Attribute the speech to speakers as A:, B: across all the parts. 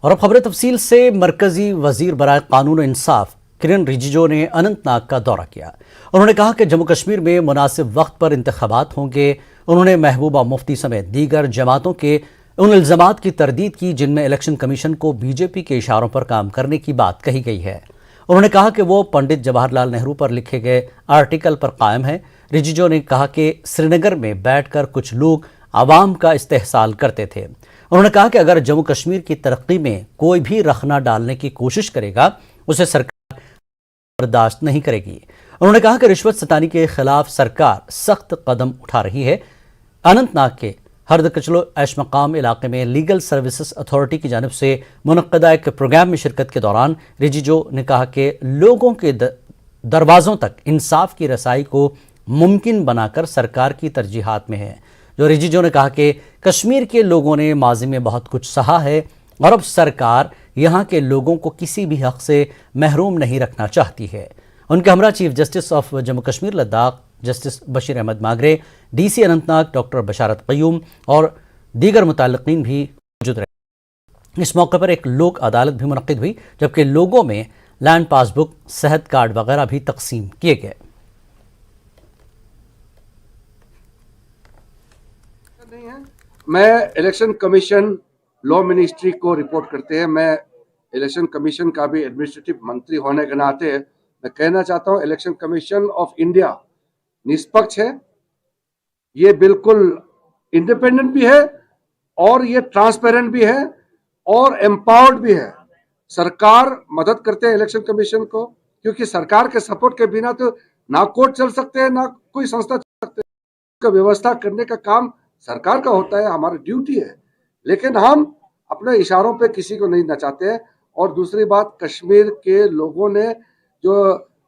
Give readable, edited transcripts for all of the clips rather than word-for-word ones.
A: और अब खबरें तफसील से। मरकजी वजीर बराए कानून और इंसाफ किरण रिजिजू ने अनंतनाग का दौरा किया। उन्होंने कहा कि जम्मू कश्मीर में मुनासिब वक्त पर इंतखाबात होंगे। उन्होंने महबूबा मुफ्ती समेत दीगर जमातों के उन इल्जामात की तरदीद की जिनमें इलेक्शन कमीशन को बीजेपी के इशारों पर काम करने की बात कही गई है। उन्होंने कहा कि वो पंडित जवाहरलाल नेहरू पर लिखे गए आर्टिकल पर कायम है। रिजिजू ने कहा कि श्रीनगर में बैठकर कुछ लोग आवाम का इस्तेहसाल करते थे। उन्होंने कहा कि अगर जम्मू कश्मीर की तरक्की में कोई भी रखना डालने की कोशिश करेगा उसे सरकार बर्दाश्त नहीं करेगी। उन्होंने कहा कि रिश्वत सतानी के खिलाफ सरकार सख्त कदम उठा रही है। अनंतनाग के हरद कचलो ऐश मकाम इलाके में लीगल सर्विसेज अथॉरिटी की जानिब से मुनक्कदा एक प्रोग्राम में शिरकत के दौरान रिजिजू ने कहा कि लोगों के दरवाज़ों तक इंसाफ की रसाई को मुमकिन बनाकर सरकार की तरजीहात में है। जो रिजिजू ने कहा कि कश्मीर के लोगों ने माजी में बहुत कुछ सहा है और अब सरकार यहाँ के लोगों को किसी भी हक से महरूम नहीं रखना चाहती है। उनके हमरा chief justice of Jammu Kashmir Ladakh justice Bashir Ahmad Magrey, DC Anantnag doctor Basharat Qayyum और दीगर मुतल्लिक़ीन भी मौजूद रहे। इस मौके पर एक लोक अदालत भी मुनक़्क़िद हुई, जबकि लोगों में लैंड पासबुक, सेहत कार्ड वगैरह भी तकसीम किए गए।
B: मैं इलेक्शन कमीशन लॉ मिनिस्ट्री को रिपोर्ट करते हैं। मैं इलेक्शन कमीशन का भी एडमिनिस्ट्रेटिव मंत्री होने के नाते मैं कहना चाहता हूं, इलेक्शन कमीशन ऑफ इंडिया निष्पक्ष है, ये बिल्कुल इंडिपेंडेंट भी है और ये ट्रांसपेरेंट भी है और एम्पावर्ड भी है। सरकार मदद करते हैं इलेक्शन कमीशन को, क्योंकि सरकार के सपोर्ट के बिना तो ना कोर्ट चल सकते हैं, ना कोई संस्था चल सकते हैं। का व्यवस्था करने का काम सरकार का होता है, हमारी ड्यूटी है, लेकिन हम अपने इशारों पे किसी को नहीं नचाते हैं। और दूसरी बात, कश्मीर के लोगों ने जो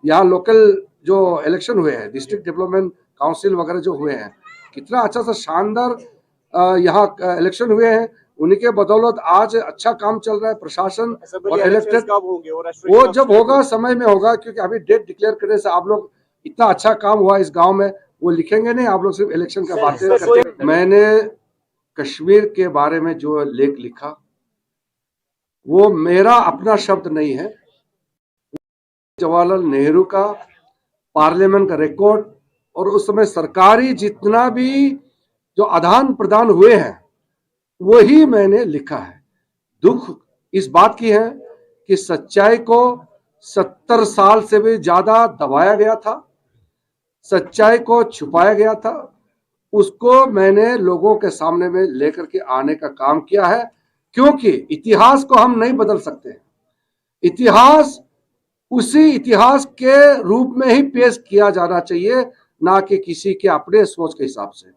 B: यहाँ लोकल जो इलेक्शन हुए हैं, डिस्ट्रिक्ट डेवलपमेंट काउंसिल वगैरह जो हुए हैं, कितना अच्छा सा शानदार यहाँ इलेक्शन हुए हैं, उन्हीं के बदौलत आज अच्छा काम चल रहा है। प्रशासन और इलेक्टेड वो जब होगा समय में होगा, क्योंकि अभी डेट डिक्लेयर करने से आप लोग इतना अच्छा काम हुआ इस गांव में वो लिखेंगे नहीं, आप लोग सिर्फ इलेक्शन का बातें करते। मैंने कश्मीर के बारे में जो लेख लिखा वो मेरा अपना शब्द नहीं है, जवाहरलाल नेहरू का पार्लियामेंट का रिकॉर्ड और उस समय सरकारी जितना भी जो आदान प्रदान हुए हैं वही मैंने लिखा है। दुख इस बात की है कि सच्चाई को 70 साल से भी ज्यादा दबाया गया था, सच्चाई को छुपाया गया था, उसको मैंने लोगों के सामने में लेकर के आने का काम किया है। क्योंकि इतिहास को हम नहीं बदल सकते, इतिहास उसी इतिहास के रूप में ही पेश किया जाना चाहिए, ना कि किसी के अपने सोच के हिसाब से।